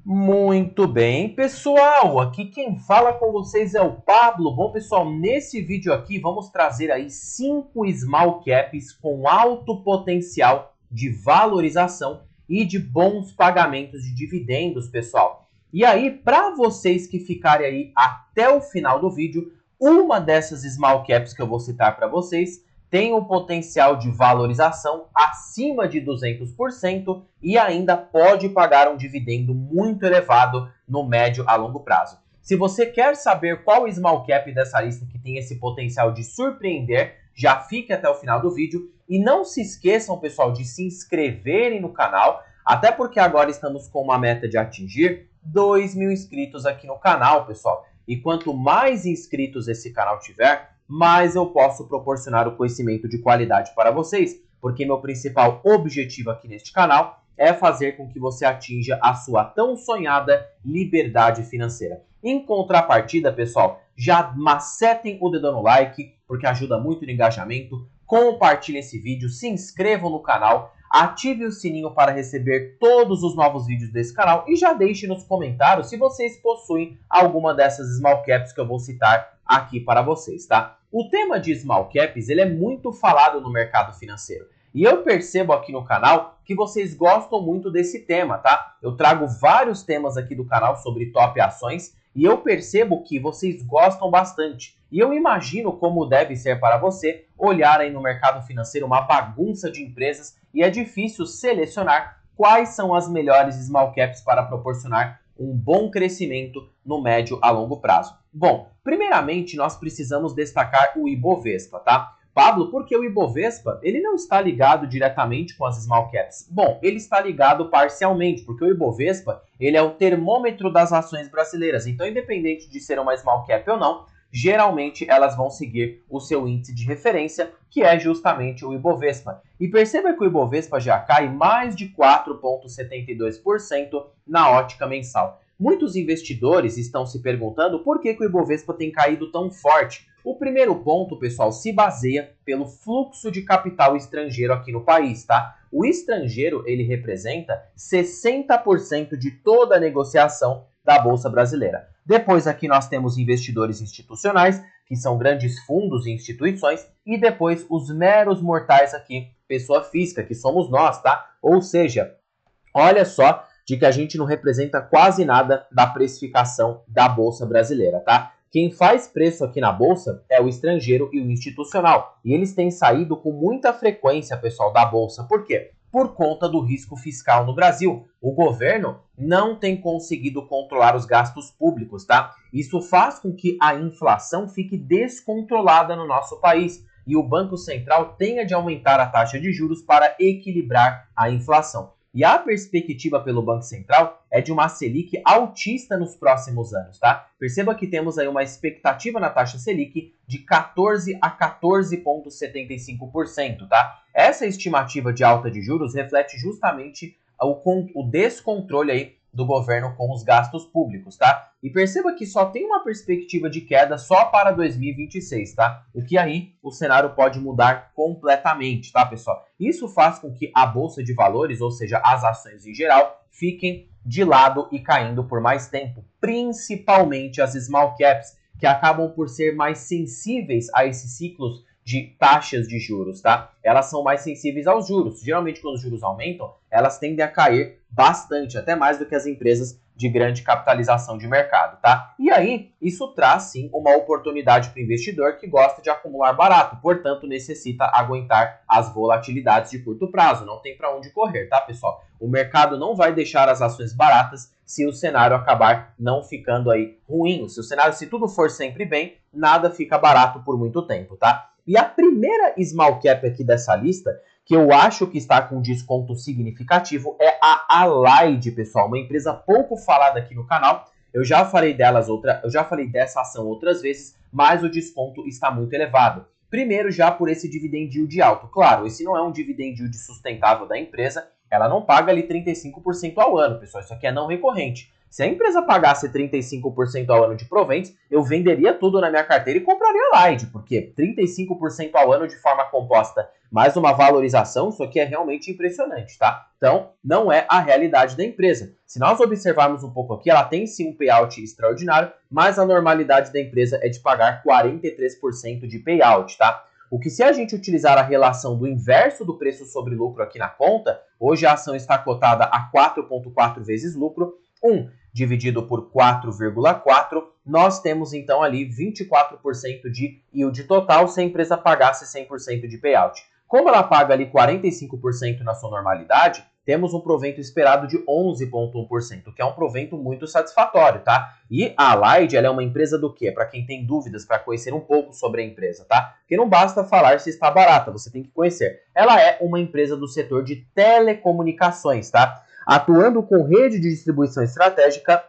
Muito bem, pessoal, aqui quem fala com vocês é o Pablo. Bom, pessoal, nesse vídeo aqui vamos trazer aí 5 small caps com alto potencial de valorização e de bons pagamentos de dividendos, pessoal. E aí, para vocês que ficarem aí até o final do vídeo, uma dessas small caps que eu vou citar para vocês tem um potencial de valorização acima de 200% e ainda pode pagar um dividendo muito elevado no médio a longo prazo. Se você quer saber qual small cap dessa lista que tem esse potencial de surpreender, já fique até o final do vídeo e não se esqueçam, pessoal, de se inscreverem no canal, até porque agora estamos com uma meta de atingir 2.000 inscritos aqui no canal, pessoal. E quanto mais inscritos esse canal tiver, mais eu posso proporcionar o conhecimento de qualidade para vocês, porque meu principal objetivo aqui neste canal é fazer com que você atinja a sua tão sonhada liberdade financeira. Em contrapartida, pessoal, já macetem o dedo no like, porque ajuda muito no engajamento, compartilhem esse vídeo, se inscrevam no canal, ative o sininho para receber todos os novos vídeos desse canal e já deixe nos comentários se vocês possuem alguma dessas small caps que eu vou citar aqui para vocês, tá? O tema de small caps, ele é muito falado no mercado financeiro. E eu percebo aqui no canal que vocês gostam muito desse tema, tá? Eu trago vários temas aqui do canal sobre top ações e eu percebo que vocês gostam bastante. E eu imagino como deve ser para você olhar aí no mercado financeiro uma bagunça de empresas e é difícil selecionar quais são as melhores small caps para proporcionar um bom crescimento no médio a longo prazo. Bom, primeiramente nós precisamos destacar o Ibovespa, tá? Pablo, por que o Ibovespa? Ele não está ligado diretamente com as small caps. Bom, ele está ligado parcialmente, porque o Ibovespa, ele é o termômetro das ações brasileiras. Então, independente de ser uma small cap ou não, geralmente elas vão seguir o seu índice de referência, que é justamente o Ibovespa. E perceba que o Ibovespa já cai mais de 4,72% na ótica mensal. Muitos investidores estão se perguntando por que o Ibovespa tem caído tão forte. O primeiro ponto, pessoal, se baseia pelo fluxo de capital estrangeiro aqui no país, tá? O estrangeiro, ele representa 60% de toda a negociação da Bolsa Brasileira. Depois aqui nós temos investidores institucionais, que são grandes fundos e instituições, e depois os meros mortais aqui, pessoa física, que somos nós, tá? Ou seja, olha só de que a gente não representa quase nada da precificação da Bolsa Brasileira, tá? Quem faz preço aqui na Bolsa é o estrangeiro e o institucional. E eles têm saído com muita frequência, pessoal, da Bolsa. Por quê? Por conta do risco fiscal no Brasil. O governo não tem conseguido controlar os gastos públicos, tá? Isso faz com que a inflação fique descontrolada no nosso país. E o Banco Central tenha de aumentar a taxa de juros para equilibrar a inflação. E a perspectiva pelo Banco Central é de uma Selic altista nos próximos anos, tá? Perceba que temos aí uma expectativa na taxa Selic de 14 a 14,75%, tá? Essa estimativa de alta de juros reflete justamente o descontrole aí do governo com os gastos públicos, tá? E perceba que só tem uma perspectiva de queda só para 2026, tá? O que aí o cenário pode mudar completamente, tá, pessoal? Isso faz com que a Bolsa de Valores, ou seja, as ações em geral, fiquem de lado e caindo por mais tempo, principalmente as small caps, que acabam por ser mais sensíveis a esses ciclos de taxas de juros, tá? Elas são mais sensíveis aos juros. Geralmente, quando os juros aumentam, elas tendem a cair bastante, até mais do que as empresas de grande capitalização de mercado, tá? E aí, isso traz, sim, uma oportunidade para o investidor que gosta de acumular barato, portanto, necessita aguentar as volatilidades de curto prazo. Não tem para onde correr, tá, pessoal? O mercado não vai deixar as ações baratas se o cenário acabar não ficando aí ruim. Se tudo for sempre bem, nada fica barato por muito tempo, tá? E a primeira small cap aqui dessa lista, que eu acho que está com desconto significativo, é a Allied, pessoal. Uma empresa pouco falada aqui no canal. Eu já falei dessa ação outras vezes, mas o desconto está muito elevado. Primeiro, já por esse dividend yield alto. Claro, esse não é um dividend yield sustentável da empresa. Ela não paga ali 35% ao ano, pessoal. Isso aqui é não recorrente. Se a empresa pagasse 35% ao ano de proventos, eu venderia tudo na minha carteira e compraria a Light, porque 35% ao ano de forma composta, mais uma valorização, isso aqui é realmente impressionante, tá? Então, não é a realidade da empresa. Se nós observarmos um pouco aqui, ela tem sim um payout extraordinário, mas a normalidade da empresa é de pagar 43% de payout, tá? O que, se a gente utilizar a relação do inverso do preço sobre lucro aqui na conta, hoje a ação está cotada a 4,4 vezes lucro, 1 dividido por 4,4, nós temos então ali 24% de yield total se a empresa pagasse 100% de payout. Como ela paga ali 45% na sua normalidade, temos um provento esperado de 11,1%, que é um provento muito satisfatório, tá? E a Allied, ela é uma empresa do quê? Para quem tem dúvidas, para conhecer um pouco sobre a empresa, tá? Porque não basta falar se está barata, você tem que conhecer. Ela é uma empresa do setor de telecomunicações, tá? Atuando com rede de distribuição estratégica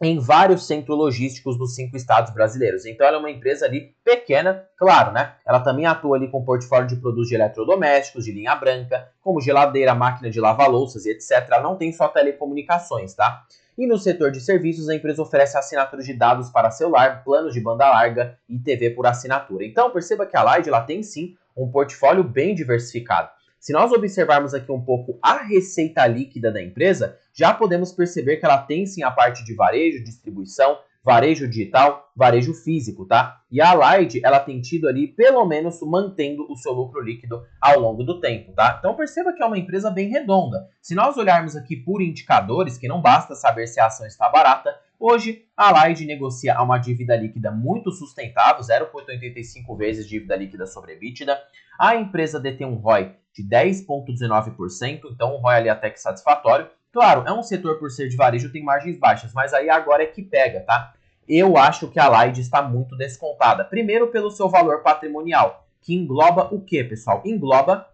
em vários centros logísticos dos 5 estados brasileiros. Então ela é uma empresa ali pequena, claro, né? Ela também atua ali com portfólio de produtos de eletrodomésticos, de linha branca, como geladeira, máquina de lavar louças e etc. Ela não tem só telecomunicações, tá? E no setor de serviços, a empresa oferece assinatura de dados para celular, planos de banda larga e TV por assinatura. Então perceba que a Light, ela tem sim um portfólio bem diversificado. Se nós observarmos aqui um pouco a receita líquida da empresa, já podemos perceber que ela tem sim a parte de varejo, distribuição, varejo digital, varejo físico, tá? E a Allied, ela tem tido ali, pelo menos, mantendo o seu lucro líquido ao longo do tempo, tá? Então perceba que é uma empresa bem redonda. Se nós olharmos aqui por indicadores, que não basta saber se a ação está barata, hoje a Allied negocia uma dívida líquida muito sustentável, 0,85 vezes dívida líquida sobre EBITDA. A empresa detém um ROI de 10,19%, então um ROI ali até que satisfatório. Claro, é um setor, por ser de varejo, tem margens baixas, mas aí agora é que pega, tá? Eu acho que a Allied está muito descontada. Primeiro pelo seu valor patrimonial, que engloba o quê, pessoal? Engloba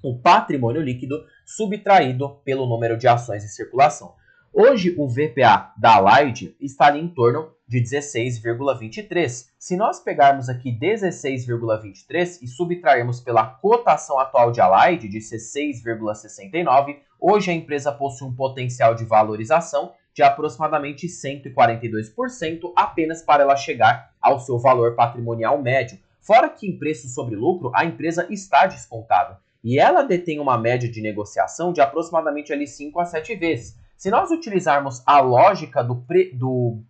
o patrimônio líquido subtraído pelo número de ações em circulação. Hoje o VPA da Allied está ali em torno de 16,23. Se nós pegarmos aqui 16,23 e subtrairmos pela cotação atual de Allied de 6,69, hoje a empresa possui um potencial de valorização de aproximadamente 142% apenas para ela chegar ao seu valor patrimonial médio. Fora que em preço sobre lucro, a empresa está descontada. E ela detém uma média de negociação de aproximadamente ali 5 a 7 vezes. Se nós utilizarmos a lógica do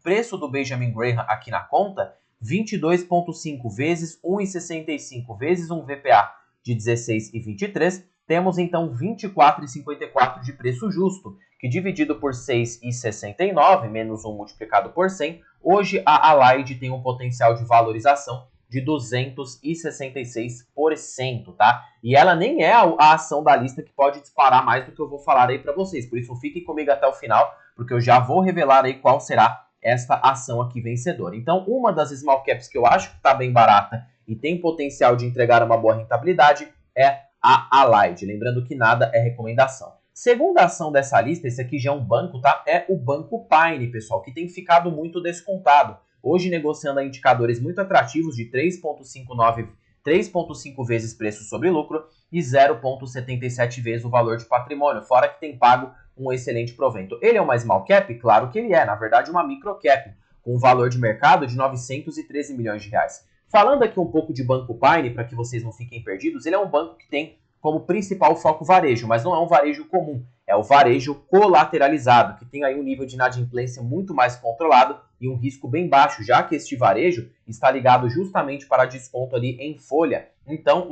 preço do Benjamin Graham aqui na conta, 22,5 vezes 1,65 vezes um VPA de 16,23, temos então 24,54 de preço justo, que dividido por 6,69 menos 1 multiplicado por 100, hoje a Allied tem um potencial de valorização de 266%, tá? E ela nem é a ação da lista que pode disparar mais do que eu vou falar aí para vocês. Por isso, fiquem comigo até o final, porque eu já vou revelar aí qual será esta ação aqui vencedora. Então, uma das small caps que eu acho que está bem barata e tem potencial de entregar uma boa rentabilidade é a Allied. Lembrando que nada é recomendação. Segunda ação dessa lista, esse aqui já é um banco, tá? É o Banco Paine, pessoal, que tem ficado muito descontado. Hoje negociando a indicadores muito atrativos de 3,5 vezes preço sobre lucro e 0,77 vezes o valor de patrimônio, fora que tem pago um excelente provento. Ele é uma small cap? Claro que ele é, na verdade uma micro cap, com um valor de mercado de 913 milhões de reais. Falando aqui um pouco de Banco Paine, para que vocês não fiquem perdidos, ele é um banco que tem como principal foco varejo, mas não é um varejo comum, é o varejo colateralizado, que tem aí um nível de inadimplência muito mais controlado e um risco bem baixo, já que este varejo está ligado justamente para desconto ali em folha. Então,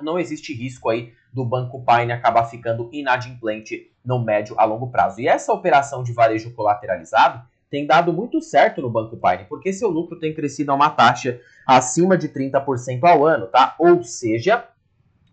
não existe risco aí do Banco Paine acabar ficando inadimplente no médio a longo prazo. E essa operação de varejo colateralizado tem dado muito certo no Banco Paine, porque seu lucro tem crescido a uma taxa acima de 30% ao ano, tá? Ou seja,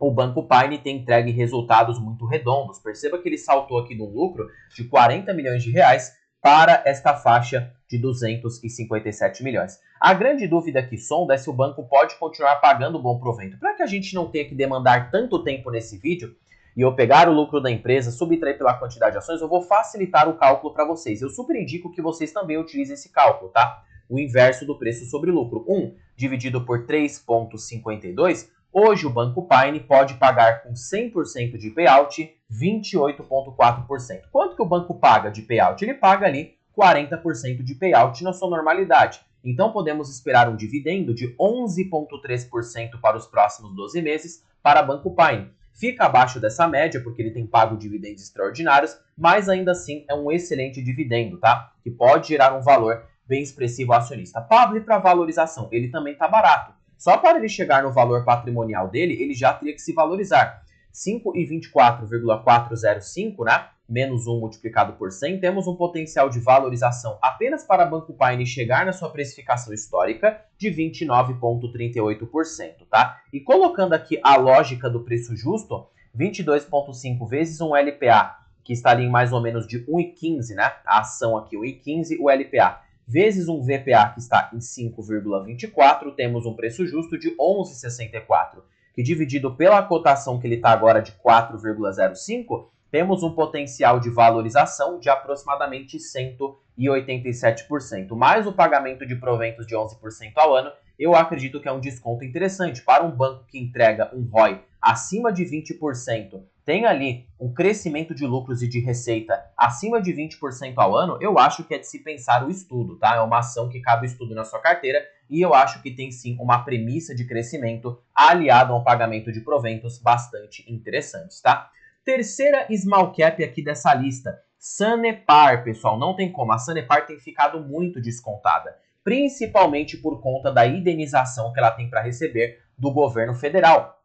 o Banco Paine tem entregue resultados muito redondos. Perceba que ele saltou aqui de um lucro de 40 milhões de reais para esta faixa de 257 milhões. A grande dúvida que sonda é se o banco pode continuar pagando bom provento. Para que a gente não tenha que demandar tanto tempo nesse vídeo e eu pegar o lucro da empresa, subtrair pela quantidade de ações, eu vou facilitar o cálculo para vocês. Eu super indico que vocês também utilizem esse cálculo, tá? O inverso do preço sobre lucro. 1 dividido por 3,52. Hoje o Banco Paine pode pagar com 100% de payout 28,4%. Quanto que o banco paga de payout? Ele paga ali 40% de payout na sua normalidade. Então podemos esperar um dividendo de 11,3% para os próximos 12 meses para Banco Paine. Fica abaixo dessa média porque ele tem pago dividendos extraordinários, mas ainda assim é um excelente dividendo, tá? Que pode gerar um valor bem expressivo ao acionista. Pablo, e para valorização? Ele também está barato. Só para ele chegar no valor patrimonial dele, ele já teria que se valorizar. 5,24,405, né? Menos 1 multiplicado por 100, temos um potencial de valorização apenas para Banco Paine chegar na sua precificação histórica de 29,38%, tá? E colocando aqui a lógica do preço justo, 22,5 vezes um LPA, que está ali em mais ou menos de 1,15, né? A ação aqui 1,15, o LPA, vezes um VPA que está em 5,24, temos um preço justo de 11,64, que dividido pela cotação que ele está agora de 4,05, temos um potencial de valorização de aproximadamente 187%. Mais o pagamento de proventos de 11% ao ano, eu acredito que é um desconto interessante. Para um banco que entrega um ROI acima de 20%, tem ali um crescimento de lucros e de receita acima de 20% ao ano, eu acho que é de se pensar o estudo, tá? É uma ação que cabe o estudo na sua carteira e eu acho que tem sim uma premissa de crescimento aliado a um pagamento de proventos bastante interessantes, tá? Terceira small cap aqui dessa lista, Sanepar, pessoal, não tem como, a Sanepar tem ficado muito descontada, principalmente por conta da indenização que ela tem para receber do governo federal.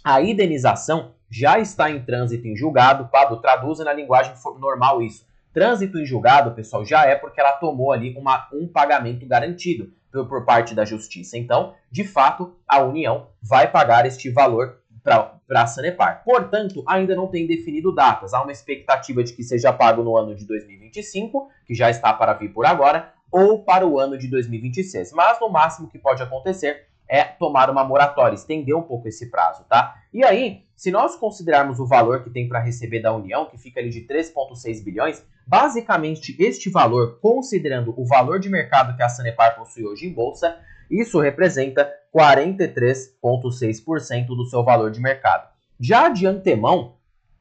A indenização já está em trânsito em julgado, Pablo, traduza na linguagem normal isso. Trânsito em julgado, pessoal, já é porque ela tomou ali um pagamento garantido por parte da justiça. Então, de fato, a União vai pagar este valor para a Sanepar. Portanto, ainda não tem definido datas. Há uma expectativa de que seja pago no ano de 2025, que já está para vir por agora, ou para o ano de 2026. Mas no máximo que pode acontecer é tomar uma moratória, estender um pouco esse prazo, tá? E aí, se nós considerarmos o valor que tem para receber da União, que fica ali de 3,6 bilhões, basicamente este valor, considerando o valor de mercado que a Sanepar possui hoje em bolsa, isso representa 43,6% do seu valor de mercado. Já de antemão,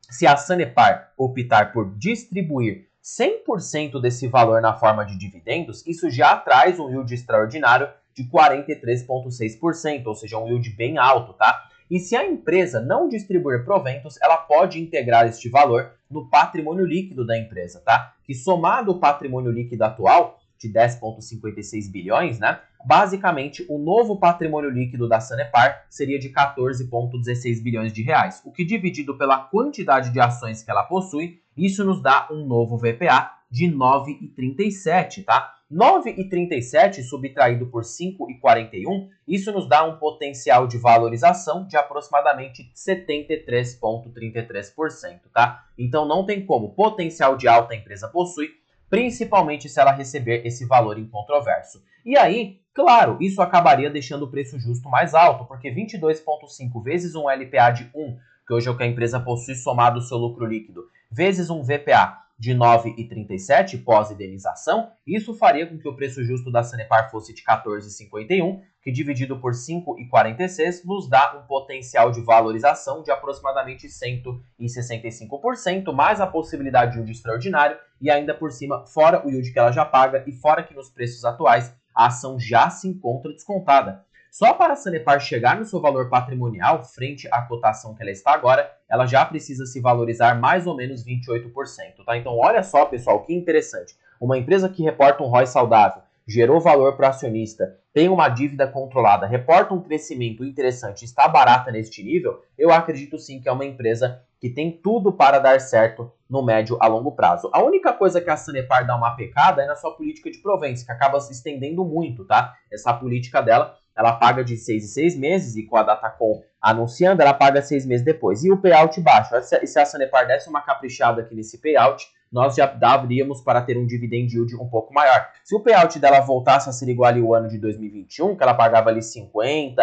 se a Sanepar optar por distribuir 100% desse valor na forma de dividendos, isso já traz um yield extraordinário de 43,6%, ou seja, um yield bem alto, tá? E se a empresa não distribuir proventos, ela pode integrar este valor no patrimônio líquido da empresa, tá? Que somado ao patrimônio líquido atual, de 10,56 bilhões, né? Basicamente, o novo patrimônio líquido da Sanepar seria de 14,16 bilhões de reais, o que dividido pela quantidade de ações que ela possui, isso nos dá um novo VPA de 9,37, tá? 9,37 subtraído por 5,41, isso nos dá um potencial de valorização de aproximadamente 73,33%, tá? Então não tem como, potencial de alta a empresa possui, principalmente se ela receber esse valor incontroverso. E aí, claro, isso acabaria deixando o preço justo mais alto, porque 22,5 vezes um LPA de 1, que hoje é o que a empresa possui somado o seu lucro líquido, vezes um VPA de 9,37 pós-indenização, isso faria com que o preço justo da Sanepar fosse de 14,51, que dividido por 5,46 nos dá um potencial de valorização de aproximadamente 165%, mais a possibilidade de yield extraordinário e ainda por cima, fora o yield que ela já paga e fora que nos preços atuais a ação já se encontra descontada. Só para a Sanepar chegar no seu valor patrimonial, frente à cotação que ela está agora, ela já precisa se valorizar mais ou menos 28%, tá? Então olha só, pessoal, que interessante. Uma empresa que reporta um ROI saudável, gerou valor para o acionista, tem uma dívida controlada, reporta um crescimento interessante, está barata neste nível, eu acredito sim que é uma empresa que tem tudo para dar certo no médio a longo prazo. A única coisa que a Sanepar dá uma pecada é na sua política de proventos, que acaba se estendendo muito, tá? Essa política dela, ela paga de 6 em 6 meses e com a Datacom anunciando, ela paga 6 meses depois. E o payout baixo. Se a Sanepar desse uma caprichada aqui nesse payout, nós já daríamos para ter um dividend yield um pouco maior. Se o payout dela voltasse a ser igual ao ano de 2021, que ela pagava ali 50%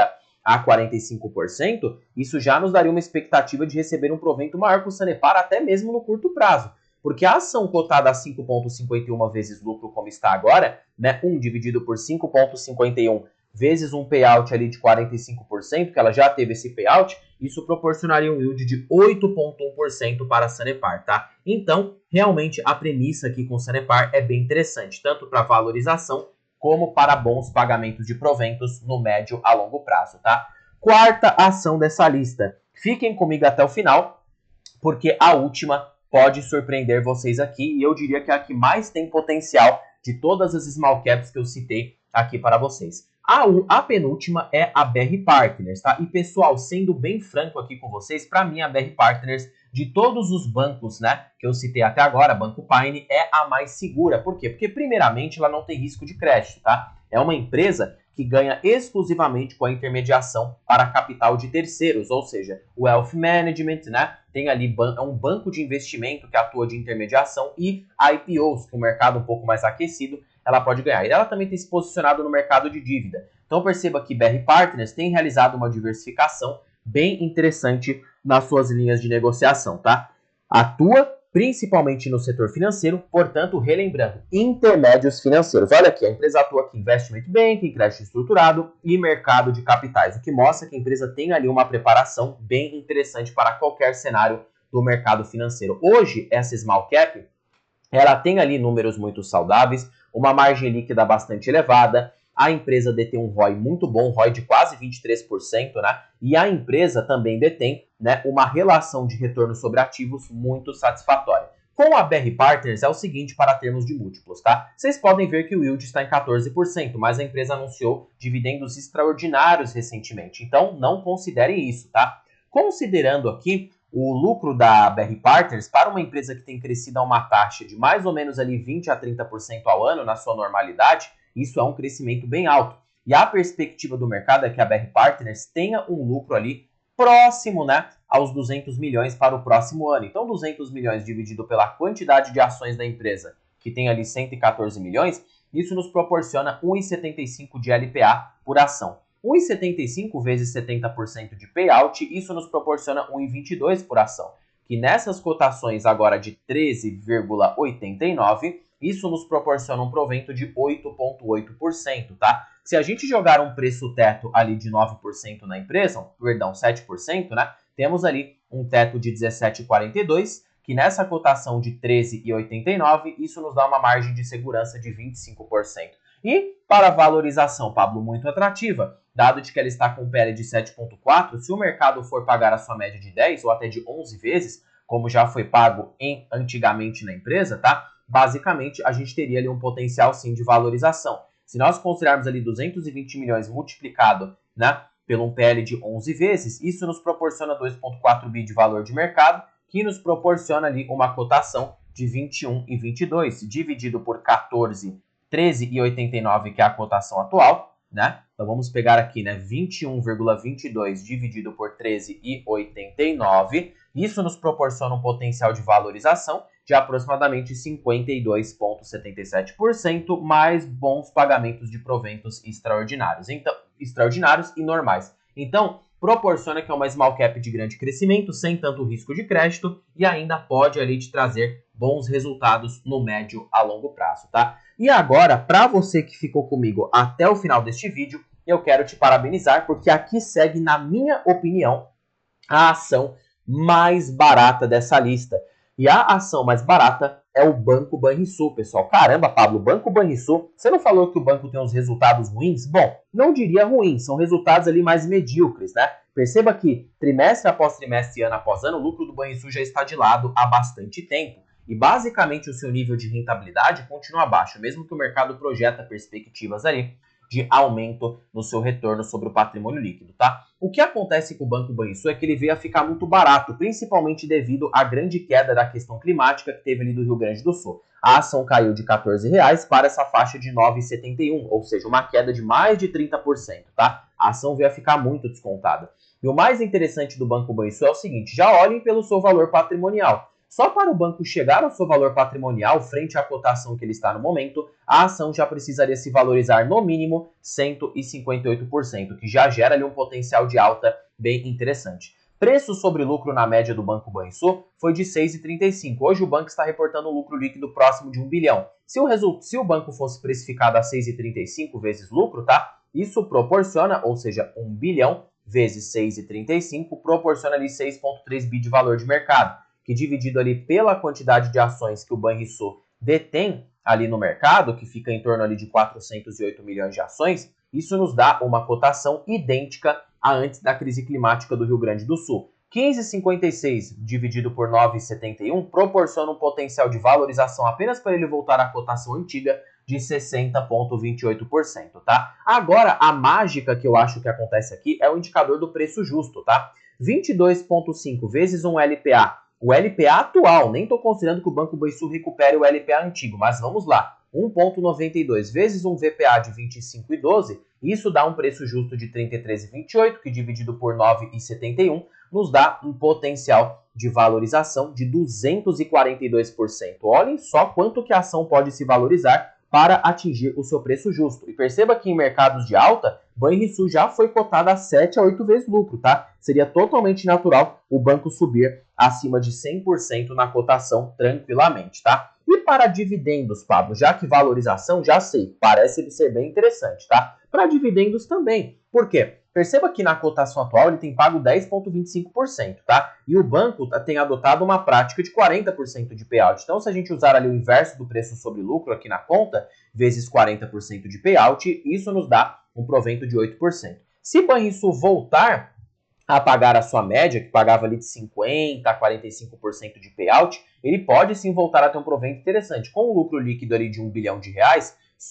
a 45%, isso já nos daria uma expectativa de receber um provento maior com o Sanepar, até mesmo no curto prazo. Porque a ação cotada a 5,51 vezes lucro, como está agora, né, 1 dividido por 5,51 vezes um payout ali de 45%, que ela já teve esse payout, isso proporcionaria um yield de 8,1% para a Sanepar, tá? Então, realmente, a premissa aqui com o Sanepar é bem interessante, tanto para valorização como para bons pagamentos de proventos no médio a longo prazo, tá? Quarta ação dessa lista. Fiquem comigo até o final, porque a última pode surpreender vocês aqui, e eu diria que é a que mais tem potencial de todas as small caps que eu citei aqui para vocês. A penúltima é a BR Partners, tá? E pessoal, sendo bem franco aqui com vocês, para mim a BR Partners, de todos os bancos, né, que eu citei até agora, Banco Pine, é a mais segura. Por quê? Porque primeiramente ela não tem risco de crédito, tá? É uma empresa que ganha exclusivamente com a intermediação para capital de terceiros, ou seja, o Wealth Management, né? Tem ali um banco de investimento que atua de intermediação e IPOs, que o mercado um pouco mais aquecido, ela pode ganhar. E ela também tem se posicionado no mercado de dívida. Então perceba que BR Partners tem realizado uma diversificação bem interessante nas suas linhas de negociação, tá? Atua principalmente no setor financeiro, portanto, relembrando, intermédios financeiros. Olha aqui, a empresa atua aqui em investment banking, crédito estruturado e mercado de capitais, o que mostra que a empresa tem ali uma preparação bem interessante para qualquer cenário do mercado financeiro. Hoje, essa small cap, ela tem ali números muito saudáveis, uma margem líquida bastante elevada, a empresa detém um ROI muito bom, ROI de quase 23%, né? E a empresa também detém, né, uma relação de retorno sobre ativos muito satisfatória. Com a BR Partners é o seguinte para termos de múltiplos, tá? Vocês podem ver que o yield está em 14%, mas a empresa anunciou dividendos extraordinários recentemente, então não considerem isso, tá? Considerando aqui o lucro da BR Partners para uma empresa que tem crescido a uma taxa de mais ou menos ali 20 a 30% ao ano na sua normalidade, isso é um crescimento bem alto. E a perspectiva do mercado é que a BR Partners tenha um lucro ali próximo, né, aos 200 milhões para o próximo ano. Então, 200 milhões dividido pela quantidade de ações da empresa, que tem ali 114 milhões, isso nos proporciona 1,75 de LPA por ação. 1,75 vezes 70% de payout, isso nos proporciona 1,22 por ação, que nessas cotações agora de 13,89, isso nos proporciona um provento de 8,8%, tá? Se a gente jogar um preço teto ali de 9% na empresa, perdão, 7%, né? Temos ali um teto de 17,42, que nessa cotação de 13,89, isso nos dá uma margem de segurança de 25%. E para a valorização, Pablo, muito atrativa, dado de que ela está com PL de 7,4, se o mercado for pagar a sua média de 10 ou até de 11 vezes, como já foi pago antigamente na empresa, tá? Basicamente, a gente teria ali um potencial, sim, de valorização. Se nós considerarmos ali 220 milhões multiplicado, né, pelo um PL de 11 vezes, isso nos proporciona 2,4 bi de valor de mercado, que nos proporciona ali uma cotação de 21,22, dividido por 14, 13,89, que é a cotação atual, né? Então vamos pegar aqui, né, 21,22 dividido por 13,89. Isso nos proporciona um potencial de valorização de aproximadamente 52,77%, mais bons pagamentos de proventos extraordinários. Então, extraordinários e normais. Então, proporciona que é uma small cap de grande crescimento, sem tanto risco de crédito, e ainda pode ali te trazer bons resultados no médio a longo prazo, tá? E agora, para você que ficou comigo até o final deste vídeo, eu quero te parabenizar, porque aqui segue, na minha opinião, a ação mais barata dessa lista. E a ação mais barata é o Banco Banrisul, pessoal. Caramba, Pablo, Banco Banrisul, você não falou que o banco tem uns resultados ruins? Bom, não diria ruins, são resultados ali mais medíocres, né? Perceba que trimestre após trimestre, ano após ano, o lucro do Banrisul já está de lado há bastante tempo. E basicamente o seu nível de rentabilidade continua baixo, mesmo que o mercado projeta perspectivas ali de aumento no seu retorno sobre o patrimônio líquido, tá? O que acontece com o Banco Banrisul é que ele veio a ficar muito barato, principalmente devido à grande queda da questão climática que teve ali do Rio Grande do Sul. A ação caiu de R$14 para essa faixa de 9,71, ou seja, uma queda de mais de 30%, tá? A ação veio a ficar muito descontada. E o mais interessante do Banco Banrisul é o seguinte, já olhem pelo seu valor patrimonial. Só para o banco chegar ao seu valor patrimonial frente à cotação que ele está no momento, a ação já precisaria se valorizar no mínimo 158%, que já gera ali um potencial de alta bem interessante. Preço sobre lucro na média do Banco Banrisul foi de 6,35. Hoje o banco está reportando um lucro líquido próximo de 1 bilhão. Se o banco fosse precificado a 6,35 vezes lucro, tá? Isso proporciona, ou seja, 1 bilhão vezes 6,35 proporciona ali 6,3 bi de valor de mercado, que dividido ali pela quantidade de ações que o Banrisul detém ali no mercado, que fica em torno ali de 408 milhões de ações, isso nos dá uma cotação idêntica a antes da crise climática do Rio Grande do Sul. 15,56 dividido por 9,71 proporciona um potencial de valorização apenas para ele voltar à cotação antiga de 60,28%, tá? Agora, a mágica que eu acho que acontece aqui é o indicador do preço justo, tá? 22,5 vezes um LPA. O LPA atual, nem estou considerando que o Banco Banrisul recupere o LPA antigo, mas vamos lá. 1,92 vezes um VPA de 25,12, isso dá um preço justo de 33,28, que dividido por 9,71 nos dá um potencial de valorização de 242%. Olhem só quanto que a ação pode se valorizar para atingir o seu preço justo. E perceba que em mercados de alta, Banrisul já foi cotado a 7 a 8 vezes lucro, tá? Seria totalmente natural o banco subir acima de 100% na cotação tranquilamente, tá? E para dividendos, Pablo, já que valorização, já sei, parece ser bem interessante, tá? Para dividendos também. Por quê? Perceba que na cotação atual ele tem pago 10,25%, tá? E o banco tem adotado uma prática de 40% de payout. Então, se a gente usar ali o inverso do preço sobre lucro aqui na conta, vezes 40% de payout, isso nos dá um provento de 8%. Se o Banrisul voltar a pagar a sua média, que pagava ali de 50% a 45% de payout, ele pode sim voltar a ter um provento interessante. Com um lucro líquido ali de R$1 bilhão,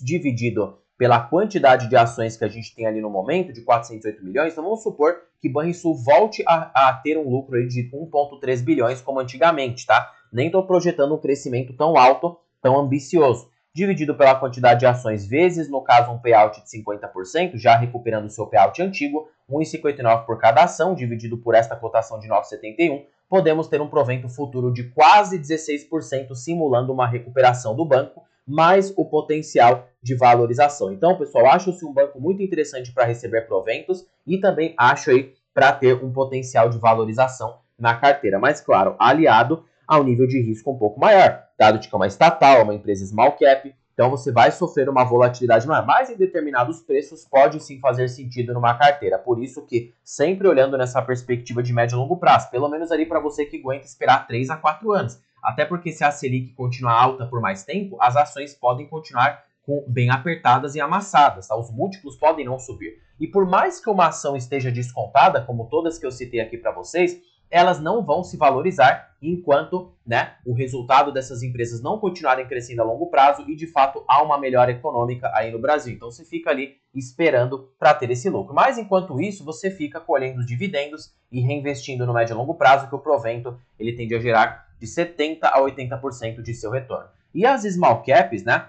dividido pela quantidade de ações que a gente tem ali no momento, de 408 milhões, então vamos supor que Banrisul volte a ter um lucro aí de 1,3 bilhões como antigamente, tá? Nem estou projetando um crescimento tão alto, tão ambicioso. Dividido pela quantidade de ações vezes, no caso um payout de 50%, já recuperando o seu payout antigo, 1,59 por cada ação, dividido por esta cotação de 9,71, podemos ter um provento futuro de quase 16%, simulando uma recuperação do banco, mais o potencial de valorização. Então, pessoal, acho-se um banco muito interessante para receber proventos e também acho aí para ter um potencial de valorização na carteira. Mas, claro, aliado ao nível de risco um pouco maior, dado que é uma estatal, uma empresa small cap, então você vai sofrer uma volatilidade maior, mas em determinados preços pode sim fazer sentido numa carteira. Por isso que sempre olhando nessa perspectiva de médio e longo prazo, pelo menos ali para você que aguenta esperar 3 a 4 anos. Até porque se a Selic continuar alta por mais tempo, as ações podem continuar bem apertadas e amassadas, tá? Os múltiplos podem não subir. E por mais que uma ação esteja descontada, como todas que eu citei aqui para vocês, elas não vão se valorizar enquanto, né, o resultado dessas empresas não continuarem crescendo a longo prazo e, de fato, há uma melhora econômica aí no Brasil. Então, você fica ali esperando para ter esse lucro. Mas, enquanto isso, você fica colhendo os dividendos e reinvestindo no médio e longo prazo, que o provento ele tende a gerar de 70% a 80% de seu retorno. E as small caps, né,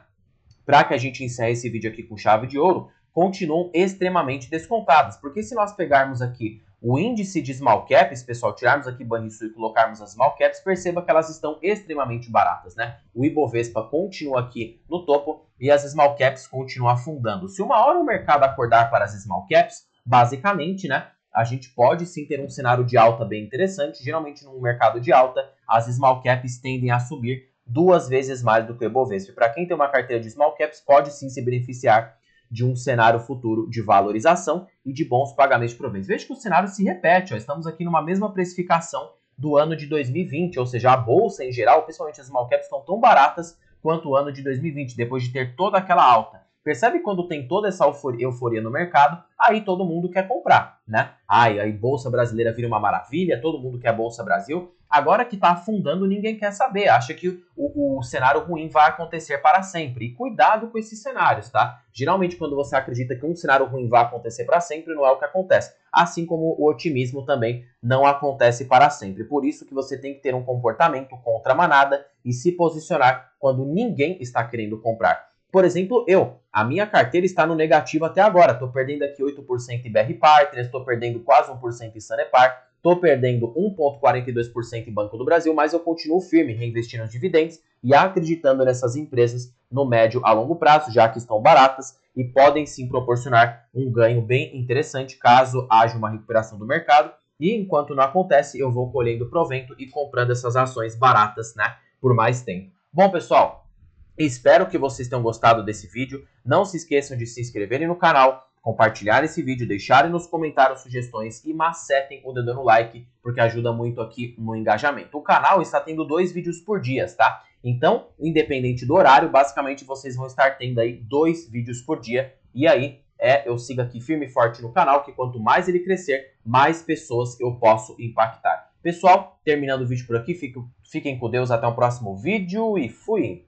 para que a gente encerre esse vídeo aqui com chave de ouro, continuam extremamente descontadas. Porque se nós pegarmos aqui o índice de small caps, pessoal, tirarmos aqui Banrisul e colocarmos as small caps, perceba que elas estão extremamente baratas, né? O Ibovespa continua aqui no topo e as small caps continuam afundando. Se uma hora o mercado acordar para as small caps, basicamente, né, a gente pode sim ter um cenário de alta bem interessante. Geralmente, num mercado de alta, as small caps tendem a subir 2 vezes mais do que o Ibovespa. Para quem tem uma carteira de small caps, pode sim se beneficiar de um cenário futuro de valorização e de bons pagamentos de proventos. Veja que o cenário se repete, ó, estamos aqui numa mesma precificação do ano de 2020, ou seja, a bolsa em geral, principalmente as small caps, estão tão baratas quanto o ano de 2020, depois de ter toda aquela alta. Percebe quando tem toda essa euforia no mercado, aí todo mundo quer comprar, né? Aí Bolsa Brasileira vira uma maravilha, todo mundo quer Bolsa Brasil. Agora que está afundando, ninguém quer saber. Acha que o cenário ruim vai acontecer para sempre. E cuidado com esses cenários, tá? Geralmente, quando você acredita que um cenário ruim vai acontecer para sempre, não é o que acontece. Assim como o otimismo também não acontece para sempre. Por isso que você tem que ter um comportamento contra a manada e se posicionar quando ninguém está querendo comprar. Por exemplo, a minha carteira está no negativo até agora. Estou perdendo aqui 8% em BR Partners, estou perdendo quase 1% em Sanepar, estou perdendo 1,42% em Banco do Brasil, mas eu continuo firme, reinvestindo nos dividendos e acreditando nessas empresas no médio a longo prazo, já que estão baratas e podem sim proporcionar um ganho bem interessante caso haja uma recuperação do mercado. E enquanto não acontece, eu vou colhendo provento e comprando essas ações baratas, né, por mais tempo. Bom, pessoal, espero que vocês tenham gostado desse vídeo. Não se esqueçam de se inscreverem no canal, compartilhar esse vídeo, deixarem nos comentários sugestões e macetem o dedo no like, porque ajuda muito aqui no engajamento. O canal está tendo 2 vídeos por dia, tá? Então, independente do horário, basicamente vocês vão estar tendo aí 2 vídeos por dia. E aí, eu sigo aqui firme e forte no canal, que quanto mais ele crescer, mais pessoas eu posso impactar. Pessoal, terminando o vídeo por aqui, fiquem com Deus, até o próximo vídeo e fui!